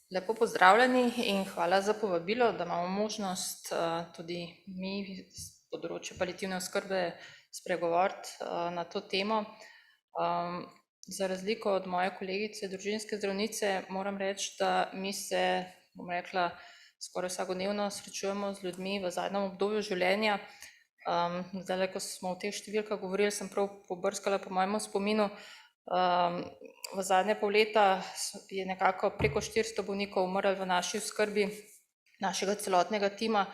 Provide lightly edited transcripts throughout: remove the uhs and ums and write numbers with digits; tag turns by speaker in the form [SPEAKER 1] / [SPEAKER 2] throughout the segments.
[SPEAKER 1] Lepo pozdravljeni in hvala za povabilo, da imamo možnost tudi mi z področja paliativne oskrbe spregovoriti na to temo. Za razliko od moje kolegice, družinske zdravnice, moram reči, da mi se, bom rekla, skoraj vsakodnevno srečujemo z ljudmi v zadnjem obdobju življenja. Zdaj, ko smo o teh številkah govorili, sem prav pobrskala po mojemu spominu. V zadnje pol leta je nekako preko 400 bolnikov umrlo v naši oskrbi, našega celotnega tima,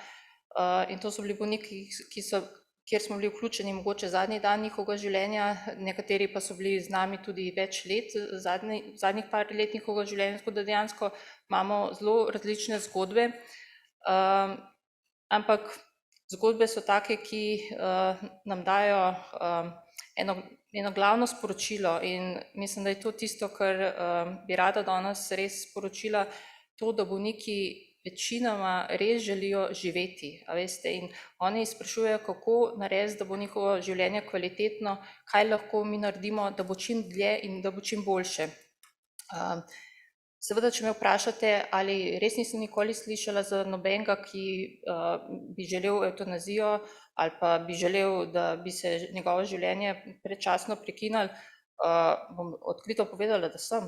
[SPEAKER 1] in to so bili bolniki, kjer smo bili vključeni mogoče zadnji dan njihovega življenja, nekateri pa so bili z nami tudi več let, zadnjih par let njihovega življenja, tako da dejansko imamo zelo različne zgodbe, ampak zgodbe so take, ki nam dajo eno glavno sporočilo in mislim, da je to tisto, kar bi rada danes res sporočila, to, da bolniki večinoma res želijo živeti, a veste, in oni sprašujejo, kako narediti, da bo njihovo življenje kvalitetno, kaj lahko mi naredimo, da bo čim dlje in da bo čim boljše. Seveda, če me vprašate, ali res nisem nikoli slišala za nobenega, ki bi želel evtanazijo ali pa bi želel, da bi se njegovo življenje predčasno prekinilo, bom odkrito povedala, da sem.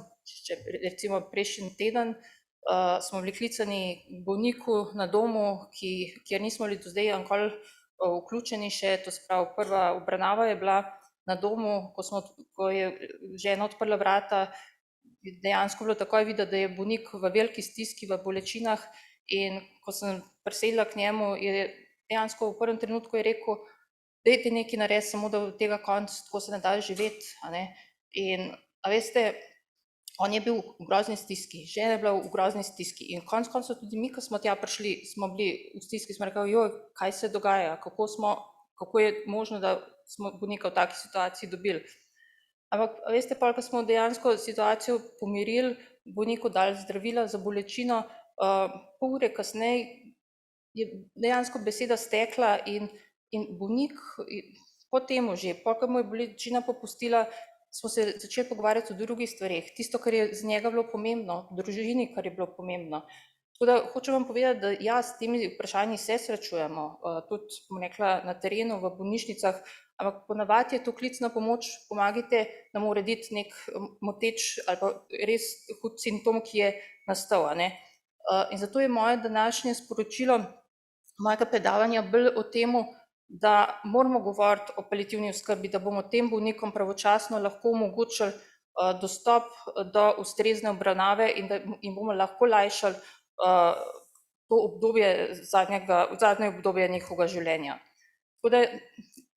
[SPEAKER 1] Recimo prejšnji teden smo bili klicani bolniku na domu, kjer nismo bili do zdaj nikoli vključeni še, to se pravi, prva obravnava je bila na domu, ko je žena odprla vrata, dejansko bilo takoj videti, da je bolnik v veliki stiski, v bolečinah, in ko sem prisedla k njemu, je dejansko v prvem trenutku je rekel, dajte nekaj narediti, samo da od tega konc, tako se ne da živeti, a ne. In a veste, on je bil v grozni stiski, žena je bila v grozni stiski in konec koncev tudi mi, ko smo tja prišli, smo bili v stiski, smo rekli, joj, kaj se dogaja, kako je možno, da smo bolnika v taki situaciji dobili. Ampak veste, pol, ko smo dejansko situacijo pomirili, bolniku dali zdravila za bolečino, pol ure kasneje je dejansko beseda stekla in bolnik po temu že, pol, ko mu je bolečina popustila, smo se začeli pogovarjati o drugih stvareh, tisto, kar je z njega bilo pomembno, v družini, kar je bilo pomembno. Tako da hočem vam povedati, da ja, s temi vprašanji se srečujemo, tudi, bom rekla, na terenu, v bolnišnicah, ampak ponavadi je to klic na pomoč, pomagajte nam urediti nek moteč ali pa res hud simptom, ki je nastal, a ne. In zato je moje današnje sporočilo mojega predavanja bolj o tem, da moramo govoriti o paliativni oskrbi, da bomo tem bolnikom pravočasno lahko omogočili dostop do ustrezne obravnave in da jim bomo lahko lajšali to obdobje, zadnje obdobje njihovega življenja. Tako da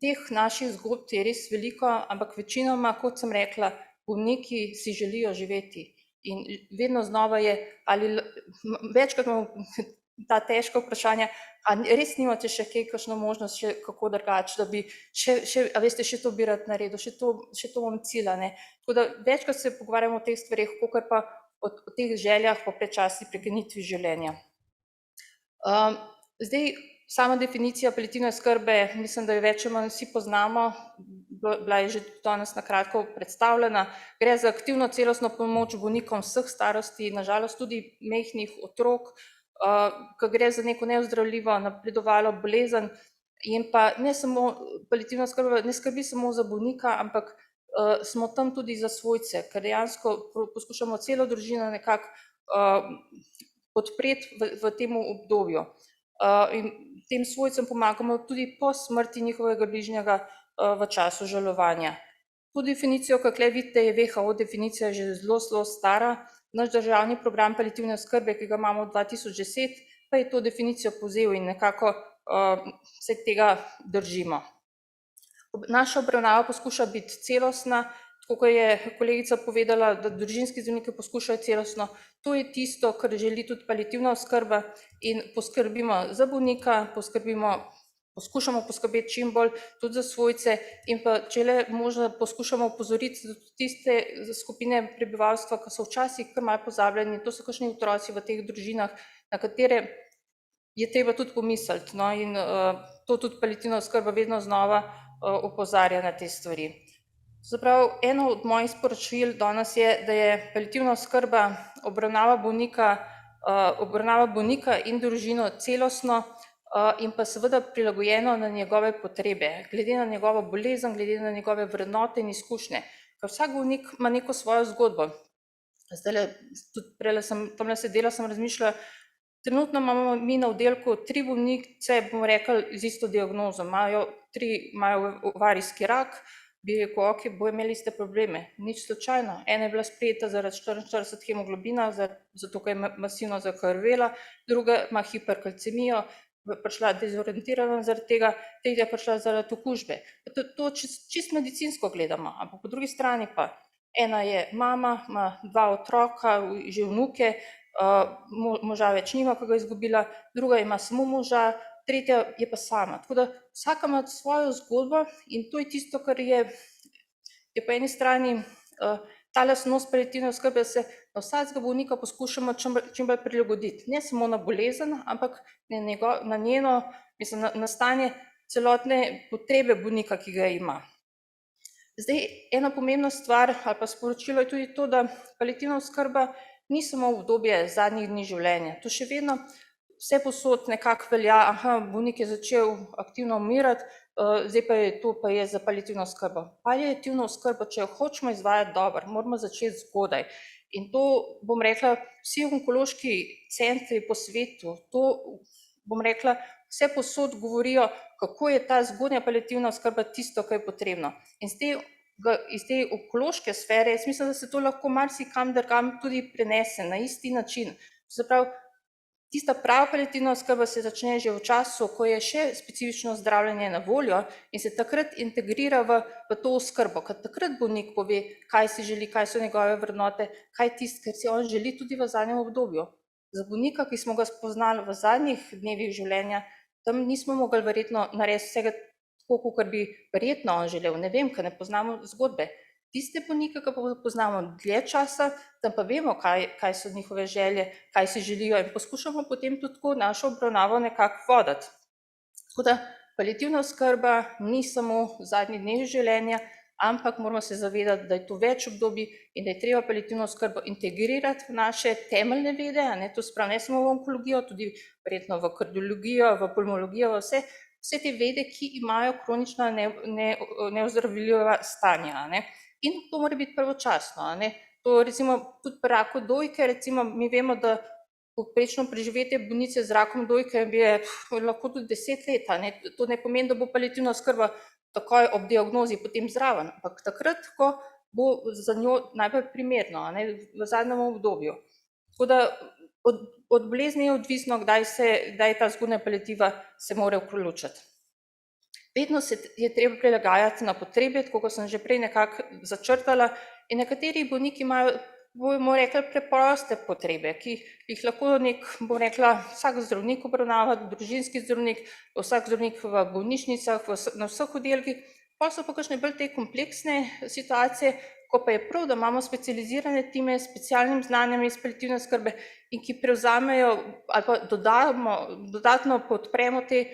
[SPEAKER 1] teh naših zgodb je res veliko, ampak večinoma, kot sem rekla, bolniki si želijo živeti in vedno znova je, ali večkrat imamo ta težka vprašanja, a res nimate še kaj, kakšno možnost, še kako drugače, da bi a veste, še to bi rad naredil, še to bom cilja, ne. Tako da večkrat se pogovarjamo o teh stvareh, kakor pa o teh željah po predčasni prekinitvi življenja. Zdaj, sama definicija paliativne oskrbe, mislim, da jo več ali manj vsi poznamo, bila je že danes na kratko predstavljena, gre za aktivno celostno pomoč bolnikom vseh starosti, na žalost tudi majhnih otrok, ko gre za neko neozdravljivo napredovalo bolezen in pa ne samo paliativna oskrba, ne skrbi samo za bolnika, ampak smo tam tudi za svojce, ker dejansko poskušamo celo družino nekako podpreti v tem obdobju. In tem svojcem pomagamo tudi po smrti njihovega bližnjega v času žalovanja. To definicijo, kako vidite, je WHO definicija že zelo stara, naš državni program paliativne oskrbe, ki ga imamo od 2010, pa je to definicijo povzel in nekako se tega držimo. Naša obravnava poskuša biti celostna, tako kot je kolegica povedala, da družinski zdravniki poskušajo celostno, to je tisto, kar želi tudi paliativna oskrba in poskrbimo za bolnika, poskušamo poskrbeti čim bolj tudi za svojce in pa, če le možno, poskušamo opozoriti tiste skupine prebivalstva, ki so včasih kar malo pozabljeni, to so kakšni otroci v teh družinah, na katere je treba tudi pomisliti, no, in to tudi paliativna oskrba vedno znova opozarja na te stvari. Zaprav, eno od mojih sporočil danes je, da je paliativna oskrba obravnava bolnika obravnava bolnika in družino celostno in pa seveda prilagojeno na njegove potrebe, glede na njegovo bolezen, glede na njegove vrednote in izkušnje. Ker vsak bolnik ima neko svojo zgodbo. Zdajle, tudi prejle tamle sedela, sem razmišljala, trenutno imamo mi na oddelku 3 bolnice, bomo rekli, z isto diagnozo. Imajo ovarijski rak, bi rekel, ok, bojo imeli iste probleme. Nič slučajno. Ena je bila sprejeta zaradi 44 hemoglobina, zato ker je masivno zakrvela, druga ima hiperkalcemijo, prišla dezorientirana zaradi tega, tretja je prišla zaradi okužbe. To čisto medicinsko gledamo, ampak po drugi strani pa ena je mama, ima 2 otroka, že vnuke, moža več nima, ko ga je izgubila, druga ima samo moža, tretja je pa sama. Tako da vsaka ima svojo zgodbo in to je tisto, kar je po eni strani ta lastnost paliativne oskrbe, da se na vsakega bolnika poskušamo čim bolj prilagoditi. Ne samo na bolezen, ampak na njeno, mislim, na stanje celotne potrebe bolnika, ki ga ima. Zdaj, ena pomembna stvar ali pa sporočilo je tudi to, da paliativna oskrba ni samo obdobje zadnjih dni življenja. To še vedno vse posod nekako velja, bolnik je začel aktivno umirati, zdaj pa je za paliativno oskrbo. Paliativno oskrbo, če jo hočemo izvajati dobro, moramo začeti zgodaj. In to, bom rekla, vsi onkološki centri po svetu, to, bom rekla, vse posod govorijo, kako je ta zgodnja paliativna oskrba tisto, kar je potrebno. In iz te onkološke sfere, jaz mislim, da se to lahko marsikam drugam tudi prenese na isti način. Se pravi, tista prava paliativna oskrba se začne že v času, ko je še specifično zdravljenje na voljo in se takrat integrira v to oskrbo, ker takrat bolnik pove, kaj si želi, kaj so njegove vrednote, kaj tisto, kar si on želi tudi v zadnjem obdobju. Za bolnika, ki smo ga spoznali v zadnjih dnevih življenja, tam nismo mogli verjetno narediti vsega tako, kot bi verjetno on želel. Ne vem, ker ne poznamo zgodbe. Tiste bolnike, ki pa poznamo dlje časa, tam pa vemo, kaj so njihove želje, kaj si želijo in poskušamo potem tudi tako našo obravnavo nekako voditi. Tako da paliativna oskrba ni samo zadnji dnevi življenja, ampak moramo se zavedati, da je to več obdobij in da je treba paliativno oskrbo integrirati v naše temeljne vede, to se pravi ne samo v onkologijo, tudi verjetno v kardiologijo, v pulmologijo, v vse te vede, ki imajo kronična neozdravljiva stanja. In to mora biti pravočasno. To recimo tudi pri raku dojke, recimo mi vemo, da povprečno preživetje bolnice z rakom dojke je lahko tudi 10 let. To ne pomeni, da bo paliativna oskrba takoj ob diagnozi potem zraven, ampak takrat, ko bo za njo najbolj primerno, v zadnjem obdobju. Tako da od bolezni je odvisno, kdaj ta zgodnja paliativa se mora vključiti. Vedno se je treba prilagajati na potrebe, tako kot sem že prej nekako začrtala, in nekateri bolniki imajo, bomo rekli, preproste potrebe, ki jih lahko bom rekla, vsak zdravnik obravnava, družinski zdravnik, vsak zdravnik v bolnišnicah, na vseh oddelkih, pa so pa kakšne bolj te kompleksne situacije, ko pa je prav, da imamo specializirane time s specialnim znanjem iz paliativne oskrbe in ki prevzamejo ali pa dodatno podpremo te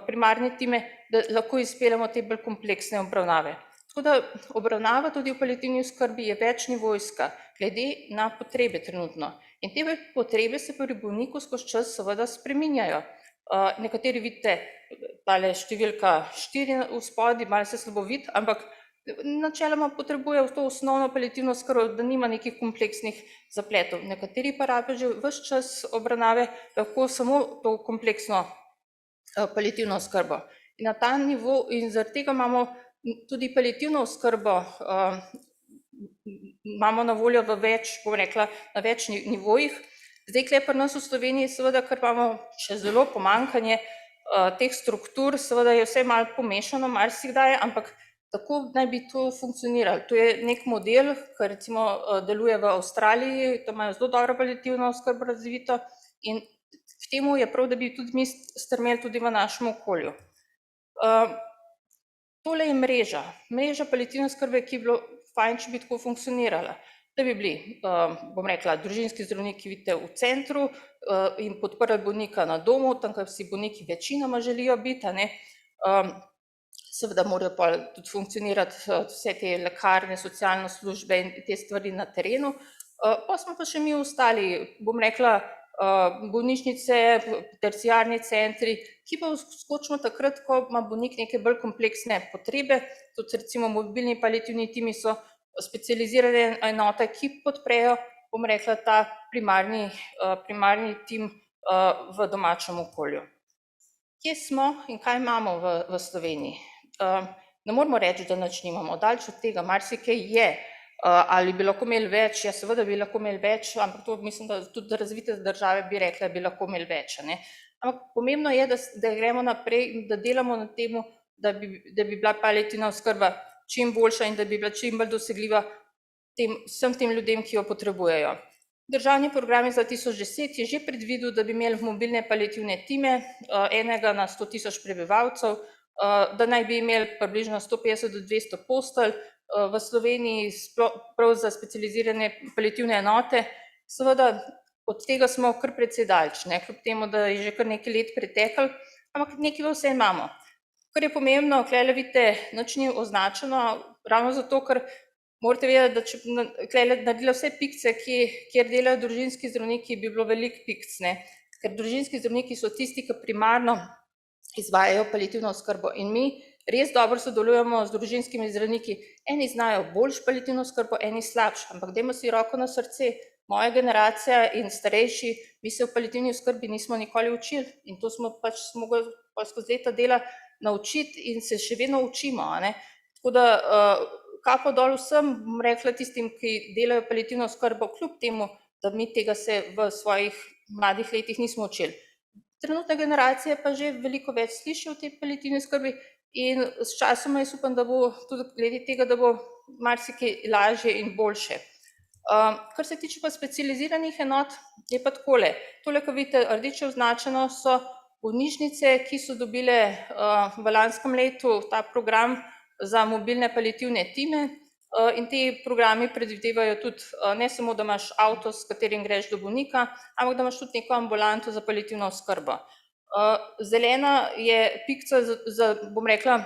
[SPEAKER 1] primarne time, da lahko izpeljemo te bolj kompleksne obravnave. Tako da obravnava tudi v paliativni oskrbi je večnivojska, glede na potrebe trenutno. In te potrebe se pri bolniku skozi čas seveda spreminjajo. Nekateri vidite, tale številka 4 v spodaj, malo se slabo vidi, ampak načeloma potrebuje to osnovno paliativno oskrbo, da nima nekih kompleksnih zapletov. Nekateri pa rabijo že ves čas obravnave lahko samo to kompleksno paliativno oskrbo. In na ta nivo, in zaradi tega imamo tudi paliativno oskrbo, imamo na voljo v več, bom rekla, na več nivojih. Zdaj, tukaj pri nas v Sloveniji, seveda, ker imamo še zelo pomanjkanje teh struktur, seveda je vse malo pomešano, marsikdaj, ampak tako naj bi to funkcioniralo. To je nek model, ki recimo deluje v Avstraliji, tam imajo zelo dobro paliativno oskrbo razvito in k temu je prav, da bi tudi mi strmeli tudi v našem okolju. Tole je mreža paliativne oskrbe, ki bi bilo fajn, če bi tako funkcionirala. Da bi bili, bom rekla, družinski zdravniki, vidite, v centru in podprli bolnika na domu, tam, kjer si bolniki večinoma želijo biti, seveda morajo pa tudi funkcionirati vse te lekarne, socialne službe in te stvari na terenu. Pa smo pa še mi ostali, bom rekla, bolnišnice, terciarni centri, ki pa skočimo takrat, ko ima bolnik neke bolj kompleksne potrebe, tudi recimo mobilni paliativni timi so specializirane enote, ki podprejo, bom rekla, ta primarni tim v domačem okolju. Kje smo in kaj imamo v Sloveniji? Ne moramo reči, da nič nimamo, daleč od tega, marsikaj je. Ali bi lahko imeli več? Ja, seveda bi lahko imeli več, ampak to mislim, da tudi razvite države bi rekle, da bi lahko imeli več. Ampak pomembno je, da gremo naprej in da delamo na tem, da bi bila paliativna oskrba čim boljša in da bi bila čim bolj dosegljiva vsem tem ljudem, ki jo potrebujejo. Državni program iz 2010 je že predvidel, da bi imeli mobilne paliativne time, enega na 100 tisoč prebivalcev, da naj bi imeli približno 150 do 200 postelj, v Sloveniji prav za specializirane paliativne enote. Seveda od tega smo kar precej daleč, kljub temu, da je že kar nekaj let preteklo, ampak nekaj pa vse imamo. Kar je pomembno, tukajle vidite, nič ni označeno, ravno zato, ker morate vedeti, da če tukajle naredila vse pikce, kjer delajo družinski zdravniki, bi bilo veliko pikc, ker družinski zdravniki so tisti, ki primarno izvajajo paliativno oskrbo in mi res dobro sodelujemo z družinskimi zdravniki. Eni znajo boljš paliativno oskrbo, eni slabš, ampak dajmo si roko na srce, moja generacija in starejši, mi se v paliativni oskrbi nismo nikoli učili in to smo pač mogli skozi leta dela naučiti in se še vedno učimo. Tako da kapo dol vsem, bom rekla, tistim, ki delajo paliativno oskrbo, kljub temu, da mi tega se v svojih mladih letih nismo učili. Trenutna generacija pa že veliko več sliši o tej paliativni oskrbi in s časoma jaz upam, da bo tudi glede tega, da bo marsikaj lažje in boljše. Kar se tiče pa specializiranih enot, je pa takole. Tole, ko vidite rdeče označeno, so bolnišnice, ki so dobile v lanskem letu ta program za mobilne paliativne time in ti programi predvidevajo tudi ne samo, da imaš avto, s katerim greš do bolnika, ampak da imaš tudi neko ambulanto za paliativno oskrbo. Zelena je pikca za, bom rekla,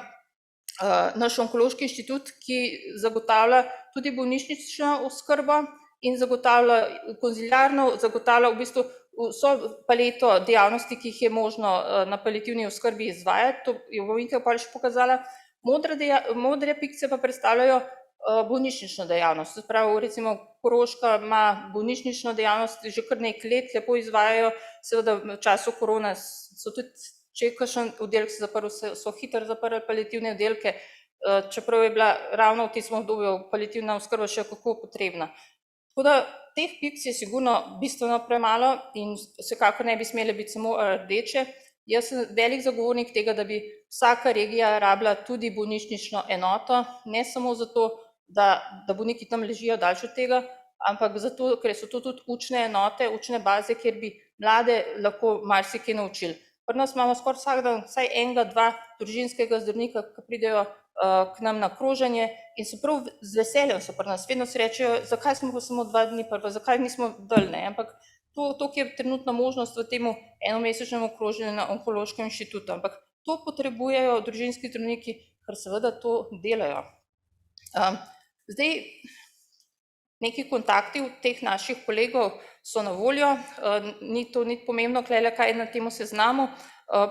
[SPEAKER 1] naš onkološki inštitut, ki zagotavlja tudi bolnišnično oskrbo in zagotavlja konziliarno, zagotavlja v bistvu vso paleto dejavnosti, ki jih je možno na paliativni oskrbi izvajati, to jo bom nekaj pa še pokazala. Modre pikce pa predstavljajo bolnišnično dejavnost, se pravi, recimo Koroška ima bolnišnično dejavnost že kar nekaj let, lepo izvajajo, seveda v času korone so tudi, če je kakšen oddelek se zaprl, so hitro zaprli paliativne oddelke, čeprav je bila ravno v tem obdobju paliativna oskrba še kako potrebna. Tako da teh pikc je sigurno bistveno premalo in vsekakor ne bi smele biti samo rdeče. Jaz sem velik zagovornik tega, da bi vsaka regija rabila tudi bolnišnično enoto, ne samo zato, da bolniki tam ležijo daleč od tega, ampak zato, ker so to tudi učne enote, učne baze, kjer bi mlade lahko marsikaj naučili. Pri nas imamo skoraj vsak dan vsaj enega, dva družinskega zdravnika, ki pridejo k nam na kroženje in so prav z veseljem so pri nas, vedno se rečejo, zakaj smo pa samo 2 dni, pa zakaj nismo dalj, ampak to je trenutna možnost v tem enomesečnem okroženju na onkološkem inštitutu, ampak to potrebujejo družinski zdravniki, ker seveda to delajo. Zdaj, neki kontakti od teh naših kolegov so na voljo, ni to ni pomembno, kaj je na tem seznamu,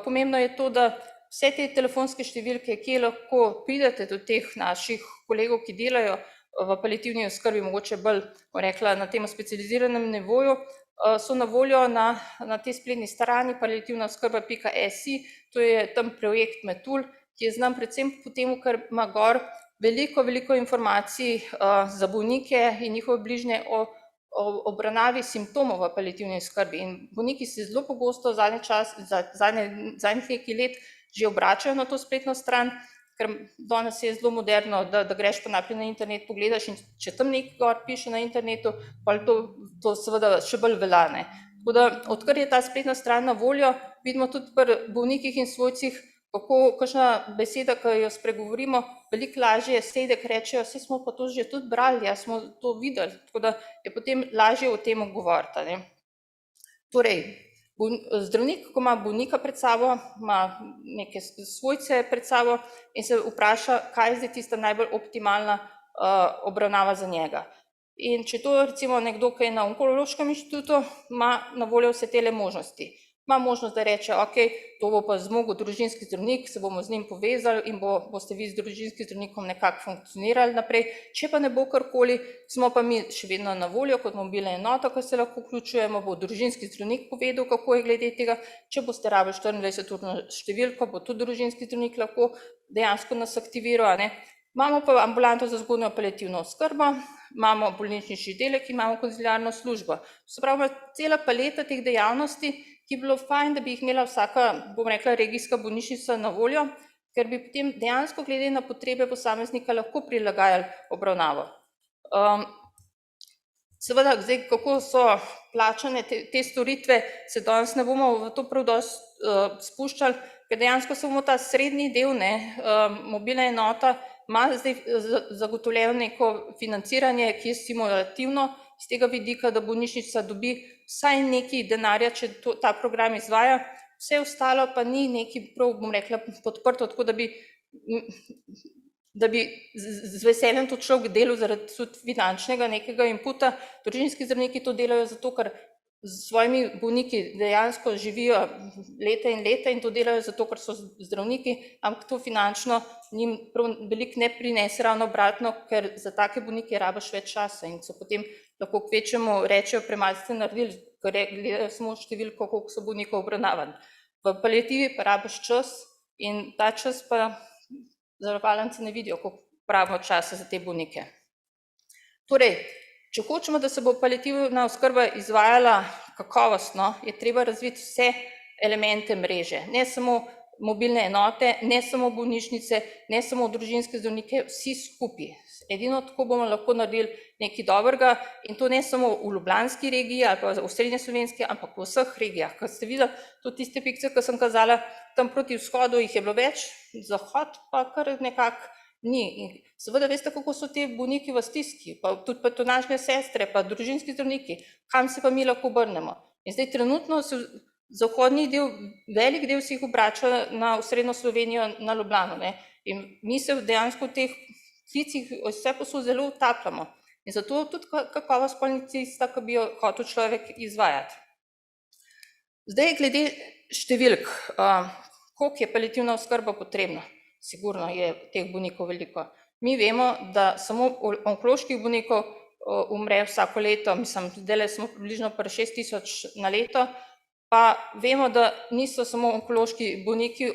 [SPEAKER 1] pomembno je to, da vse te telefonske številke, kje lahko pridete do teh naših kolegov, ki delajo v paliativni oskrbi, mogoče bolj, bom rekla, na tem specializiranem nivoju, so na voljo na tej spletni strani paliativnaoskrba.si, to je tam projekt Metul, ki je znan predvsem po tem, ker ima gor veliko informacij za bolnike in njihove bližnje o obravnavi simptomov v paliativni oskrbi. In bolniki se zelo pogosto zadnjih nekaj let že obračajo na to spletno stran, ker danes je zelo moderno, da greš pa najprej na internet, pogledaš in če tam nekaj gor piše na internetu, pa to seveda še bolj velja. Tako da, odkar je ta spletna stran na voljo, vidimo tudi pri bolnikih in svojcih, kako kakšna beseda, ki jo spregovorimo, veliko lažje sede, ker rečejo, saj smo pa to že tudi brali, ja smo to videli, tako da je potem lažje o tem govoriti. Torej, zdravnik, ko ima bolnika pred sabo, ima neke svojce pred sabo in se vpraša, kaj je zdaj tista najbolj optimalna obravnava za njega. In če to recimo nekdo, ki je na onkološkem inštitutu, ima na voljo vse tele možnosti. Ima možnost, da reče, ok, to bo pa zmogel družinski zdravnik, se bomo z njim povezali in boste vi z družinskim zdravnikom nekako funkcionirali naprej. Če pa ne bo karkoli, smo pa mi še vedno na voljo kot mobilna enota, ko se lahko vključujemo, bo družinski zdravnik povedal, kako je glede tega. Če boste rabili 24-urno številko, bo tudi družinski zdravnik lahko dejansko nas aktiviral. Imamo pa ambulanto za zgodnjo paliativno oskrbo, imamo bolnišnični oddelek in imamo konziliarno službo. Se pravi, cela paleta teh dejavnosti, ki bi bilo fajn, da bi jih imela vsaka, bom rekla, regijska bolnišnica na voljo, ker bi potem dejansko glede na potrebe posameznika lahko prilagajali obravnavo. Seveda, zdaj, kako so plačane te storitve, se danes ne bomo v to prav dosti spuščali, ker dejansko samo ta srednji del, mobilna enota, ima zdaj zagotovljeno neko financiranje, ki je stimulativno z tega vidika, da bolnišnica dobi vsaj nekaj denarja, če ta program izvaja, vse ostalo pa ni neki prav, bom rekla, podprto, tako da bi z veseljem to človek delal zaradi tudi finančnega nekega inputa. Družinski zdravniki to delajo zato, ker s svojimi bolniki dejansko živijo leta in to delajo zato, ker so zdravniki, ampak to finančno njim prav veliko ne prinese, ravno obratno, ker za take bolnike rabiš več časa in so potem lahko kvečemu rečejo, premalo ste naredili, ker gledajo samo številko, koliko so bolnikov obravnavani. V paliativi pa rabiš čas in ta čas pa zavarovalnice ne vidijo, koliko pravimo časa za te bolnike. Torej, če hočemo, da se bo paliativna oskrba izvajala kakovostno, je treba razviti vse elemente mreže, ne samo mobilne enote, ne samo bolnišnice, ne samo družinske zdravnike, vsi skupaj. Edino tako bomo lahko naredili nekaj dobrega in to ne samo v ljubljanski regiji ali pa v srednjeslovenski, ampak v vseh regijah. Kot ste videli, tudi tiste pikce, ki sem kazala, tam proti vzhodu jih je bilo več, zahod pa kar nekako ni. In seveda veste, kako so te bolniki v stiski, pa tudi patronažne sestre, pa družinski zdravniki, kam se pa mi lahko obrnemo. In zdaj trenutno se zahodni del, velik del se jih obrača na osrednjo Slovenijo, na Ljubljano. In mi se dejansko v teh klicih vse posod zelo utapljamo. In zato tudi kakovost policista, ki bi jo hotel človek izvajati. Zdaj, glede številk, koliko je paliativna oskrba potrebna? Sigurno je teh bolnikov veliko. Mi vemo, da samo onkoloških bolnikov umre vsako leto, mislim, zdaj smo približno pri 6.000 na leto, pa vemo, da niso samo onkološki bolniki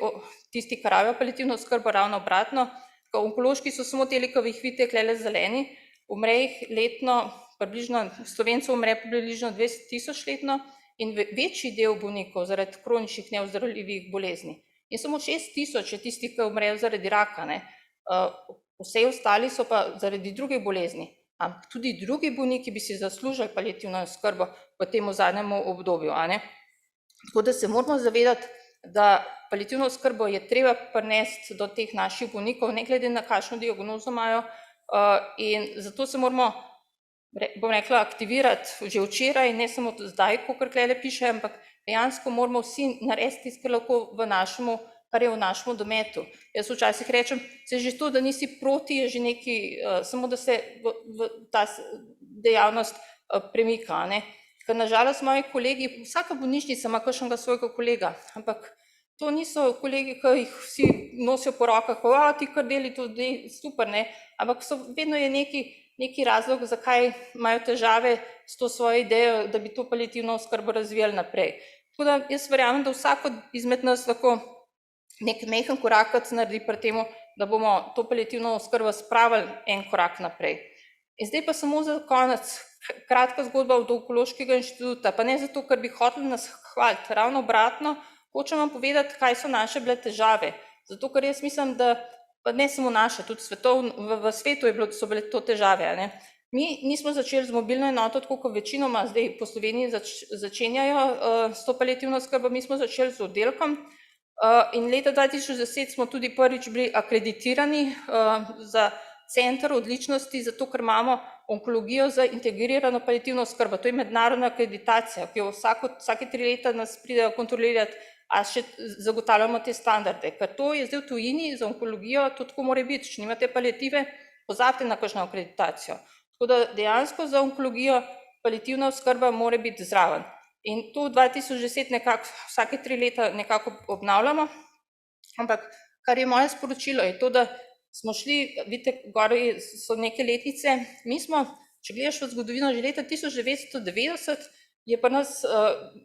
[SPEAKER 1] tisti, ki rabijo paliativno oskrbo, ravno obratno. Onkološki so samo teli, ki jih vidite tukaj zeleni, umre jih letno, približno Slovencev umre približno 20.000 letno in večji del bolnikov zaradi kroničnih neozdravljivih bolezni. In samo 6.000 je tistih, ki umrejo zaradi raka. Vse ostali so pa zaradi druge bolezni. Ampak tudi drugi bolniki bi si zaslužili paliativno oskrbo v tem zadnjem obdobju. Tako da se moramo zavedati, da paliativno oskrbo je treba prinesti do teh naših bolnikov, ne glede na kakšno diagnozo imajo, in zato se moramo, bom rekla, aktivirati že včeraj, ne samo zdaj, kakor tukaj piše, ampak dejansko moramo vsi narediti tisto, kar lahko kar je v našem dometu. Jaz včasih rečem, se že to, da nisi proti, je že nekaj, samo da se ta dejavnost premika. Ker nažalost moji kolegi, vsaka bolnišnica ima kakšnega svojega kolega, ampak to niso kolegi, ki jih vsi nosijo po rokah, ti kar deli to, super, ampak vedno je neki razlog, zakaj imajo težave s to svojo idejo, da bi to paliativno oskrbo razvijali naprej. Tako da jaz verjamem, da vsako izmed nas lahko nek majhen korakac naredi pri temu, da bomo to paliativno oskrbo spravili en korak naprej. In zdaj pa samo za konec, kratka zgodba od Onkološkega inštituta, pa ne zato, ker bi hoteli nas hvaliti, ravno obratno, hočem vam povedati, kaj so naše bile težave. Zato, ker jaz mislim, da pa ne samo naše, tudi v svetu so bile to težave. Mi nismo začeli z mobilno enoto, tako kot večinoma zdaj po Sloveniji začenjajo s to paliativno oskrbo, mi smo začeli z oddelkom in leta 2010 smo tudi prvič bili akreditirani za center odličnosti, zato ker imamo onkologijo za integrirano paliativno oskrbo. To je mednarodna akreditacija, ki jo vsake 3 leta nas pridejo kontrolirati, a še zagotavljamo te standarde. Ker to je zdaj v tujini za onkologijo, to tako mora biti. Če nimate paliative, pozabite na kakšno akreditacijo. Tako da dejansko za onkologijo paliativna oskrba mora biti zraven. In to 2010 nekako vsake 3 leta nekako obnavljamo, ampak kar je moje sporočilo, je to, da smo šli, vidite, gor so neke letnice, mi smo, če gledaš v zgodovino, že leta 1990 je pa nas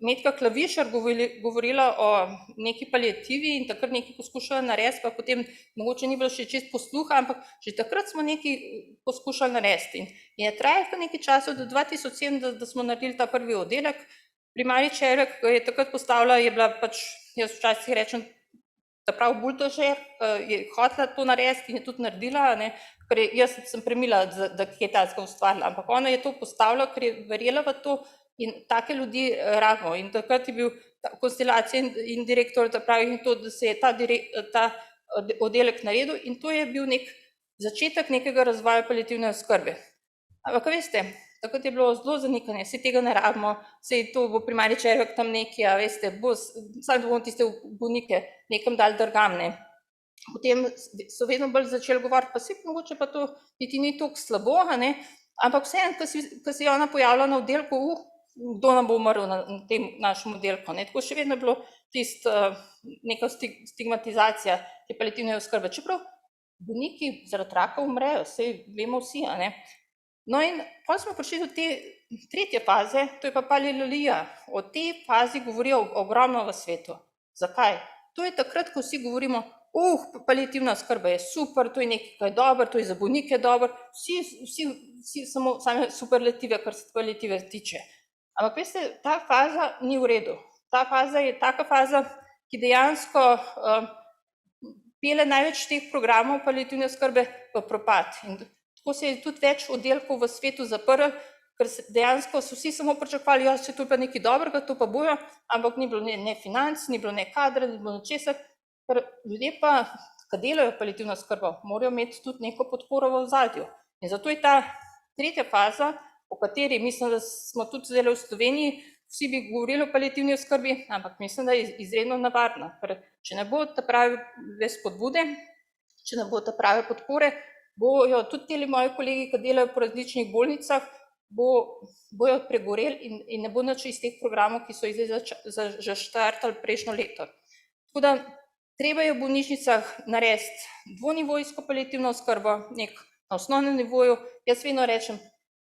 [SPEAKER 1] Metka Klavišar govorila o neki paliativi in takrat nekaj poskušala narediti, pa potem mogoče ni bilo še čist posluha, ampak že takrat smo nekaj poskušali narediti. In je trajalo nekaj časa do 2007, da smo naredili ta prvi oddelek. Primarij Čerek je takrat postavila, je bila pač, jaz včasih rečem, ta prav buldožer, je hotela to narediti in je tudi naredila, ker jaz sem premila, da je takega ustvarila, ampak ona je to postavila, ker je verjela v to in take ljudi rabimo. In takrat je bil konstelacija in direktor, da pravi to, da se je ta oddelek naredil in to je bil nek začetek nekega razvoja paliativne oskrbe. Ampak veste, takrat je bilo zelo zanikanje, vse tega ne rabimo, vse to bo Primarij Čerek tam nekaj, veste, samo da bomo tiste bolnike nekam dali drugam, Potem so vedno bolj začeli govoriti, pa se mogoče pa to niti ni toliko slabo, ampak vseeno, ko se je ona pojavila na oddelku, kdo nam bo umrl na tem našem oddelku, Tako še vedno je bilo neka stigmatizacija te paliativne oskrbe, čeprav bolniki zaradi raka umrejo, saj vemo vsi, No in potem smo prišli do te tretje faze, to je pa palialija. O tej fazi govorijo ogromno v svetu. Zakaj? To je takrat, ko vsi govorimo, paliativna oskrba je super, to je nekaj, kar je dobro, to je za bolnike dobro, vsi samo same superlative, kar se paliative tiče. Ampak veste, ta faza ni v redu. Ta faza je taka faza, ki dejansko pele največ teh programov paliativne oskrbe v propad. In tako se je tudi več oddelkov v svetu zaprlo, ker dejansko so vsi samo pričakovali, se to pa nekaj dobrega, to pa bojo, ampak ni bilo ne financ, ni bilo ne kadra, ni bilo ničesar, ker ljudje pa, ki delajo paliativno oskrbo, morajo imeti tudi neko podporo v ozadju. In zato je ta tretja faza, o kateri mislim, da smo tudi zdaj v Sloveniji, vsi bi govorili o paliativni oskrbi, ampak mislim, da je izredno nevarna, ker če ne bo ta prave spodbude, če ne bo ta prave podpore, bojo tudi teli moji kolegi, ki delajo po različnih bolnicah, bojo pregoreli in ne bo nič iz teh programov, ki so jih zdaj zaštartali prejšnjo leto. Tako da treba je v bolnišnicah narediti dvonivojsko paliativno oskrbo, na osnovnem nivoju. Jaz vedno rečem,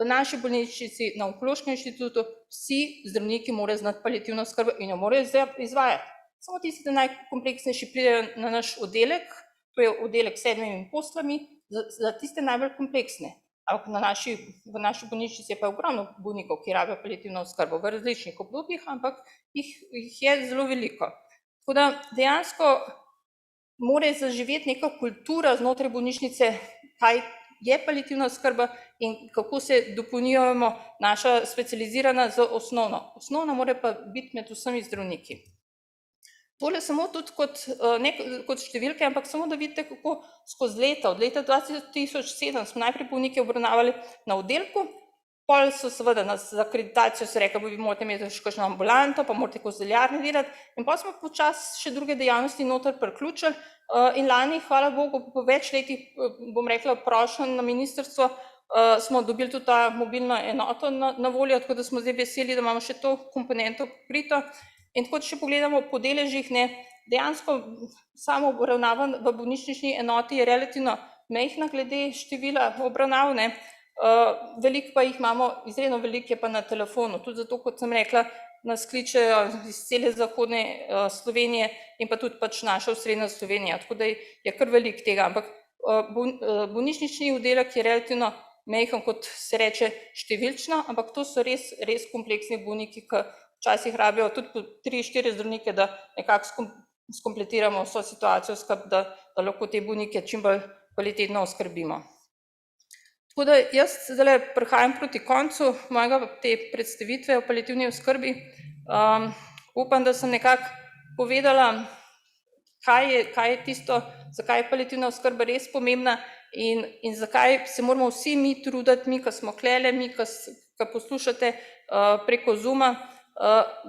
[SPEAKER 1] v naši bolnišnici, na Onkološkem inštitutu, vsi zdravniki morajo znati paliativno oskrbo in jo morajo izvajati. Samo tisti najkompleksnejši pridejo na naš oddelek, to je oddelek s 7 posteljami, za tiste najbolj kompleksne. Ampak v naši bolnišnici je pa ogromno bolnikov, ki rabijo paliativno oskrbo v različnih obdobjih, ampak jih je zelo veliko. Tako da dejansko mora zaživeti neka kultura znotraj bolnišnice, kaj je paliativna oskrba in kako se dopolnjujemo naša specializirana z osnovno. Osnovna mora pa biti med vsemi zdravniki. Tole samo tudi kot številke, ampak samo da vidite, kako skozi leta, od leta 2007 smo najprej bolnike obravnavali na oddelku, pol so seveda za akreditacijo se rekli, vi morate imeti še kakšno ambulanto, pa morate kozdeljarne delati, in pa smo počasi še druge dejavnosti noter priključili in lani, hvala Bogu, po več letih, bom rekla, prošenj na ministrstvo, smo dobili tudi ta mobilno enoto na voljo, tako da smo zdaj veseli, da imamo še to komponento pokrito. In tako, če pogledamo po deležih, dejansko samo obravnava v bolnišnični enoti je relativno majhna glede števila obravnav, veliko pa jih imamo, izredno veliko je pa na telefonu, tudi zato, kot sem rekla, nas kličejo iz cele zahodne Slovenije in pa tudi pač naša osrednja Slovenija, tako da je kar veliko tega, ampak bolnišnični oddelek je relativno majhen, kot se reče, številčno, ampak to so res kompleksni bolniki, ki včasih rabijo tudi po 3-4 zdravnike, da nekako skompletiramo vso situacijo, da lahko te bolnike čim bolj kvalitetno oskrbimo. Tako da jaz zdaj prihajam proti koncu mojega te predstavitve o paliativni oskrbi. Upam, da sem nekako povedala, kaj je tisto, zakaj je paliativna oskrba res pomembna in zakaj se moramo vsi mi truditi, mi, ki smo klele, mi, ki poslušate preko Zooma,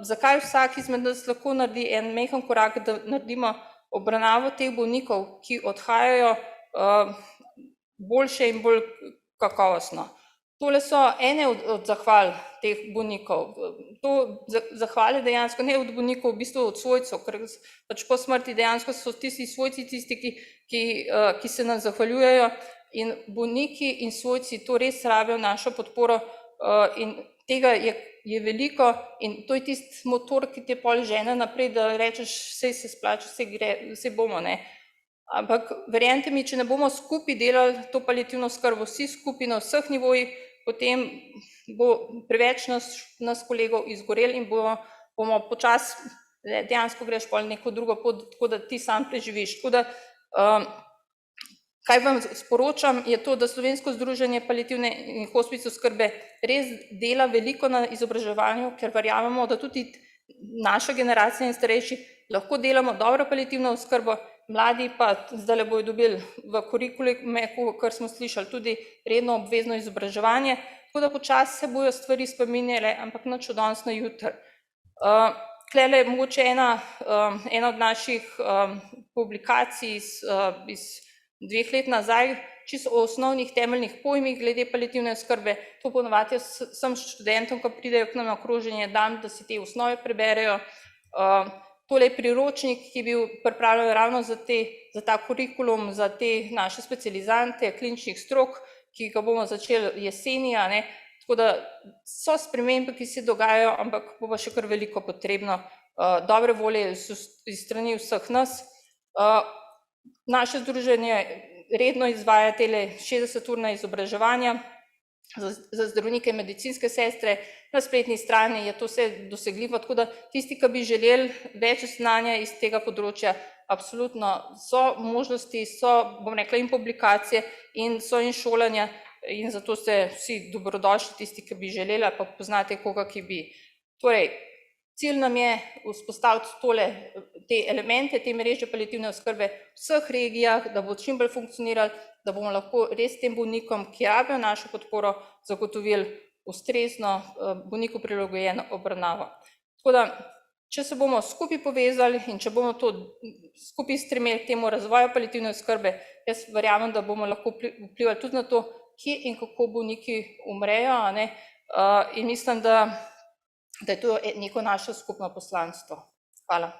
[SPEAKER 1] zakaj vsak izmed nas lahko naredi en majhen korak, da naredimo obravnavo teh bolnikov, ki odhajajo boljše in bolj kakovostno. Tole so ene od zahval teh bolnikov. To zahvale dejansko ne od bolnikov, v bistvu od svojcev, ker pač po smrti dejansko so tisti svojci tisti, ki se nam zahvaljujejo, in bolniki in svojci to res rabijo našo podporo, in tega je veliko, in to je tisti motor, ki te pol žene naprej, da rečeš, saj se splača, saj gre, saj bomo, ne. Ampak verjemite mi, če ne bomo skupaj delali to paliativno oskrbo, vsi skupaj na vseh nivojih, potem bo preveč nas kolegov izgorel in bomo počasi, dejansko greš pol neko drugo pot, tako da ti sam preživiš. Tako da, kaj vam sporočam, je to, da Slovensko združenje paliativne in hospic oskrbe res dela veliko na izobraževanju, ker verjamemo, da tudi naša generacija in starejši lahko delamo dobro paliativno oskrbo, mladi pa zdaj bojo dobili v kurikulume, kar smo slišali, tudi redno obvezno izobraževanje, tako da počasi se bojo stvari spreminjale, ampak nič od danes na jutri. Tlele je mogoče ena od naših publikacij iz 2 let nazaj, čisto o osnovnih temeljnih pojmih glede paliativne oskrbe. To ponavadi vsem študentom, ko pridejo k nam na okroženje, dam, da si te osnove preberejo. Tole je priročnik, ki je bil pripravljen ravno za ta kurikulum, za te naše specializante kliničnih strok, ki ga bomo začeli jeseni, a ne. Tako da so spremembe, ki se dogajajo, ampak bo pa še kar veliko potrebno dobre volje iz strani vseh nas. Naše združenje redno izvaja tele 60-urna izobraževanja za zdravnike in medicinske sestre, na spletni strani je to vse dosegljivo, tako da tisti, ki bi želeli več znanja iz tega področja, absolutno so možnosti, so, bom rekla, in publikacije in so in šolanja, in zato ste vsi dobrodošli, tisti, ki bi želeli, pa poznate koga, ki bi. Torej, cilj nam je vzpostaviti te elemente, te mreže paliativne oskrbe v vseh regijah, da bo čim bolj funkcioniralo, da bomo lahko res tem bolnikom, ki rabijo našo podporo, zagotovili ustrezno bolniku prilagojeno obravnavo. Tako da, če se bomo skupaj povezali in če bomo to skupaj stremeli k temu razvoju paliativne oskrbe, jaz verjamem, da bomo lahko vplivali tudi na to, kje in kako bolniki umrejo, a ne, in mislim, da je to neko naše skupno poslanstvo. Hvala.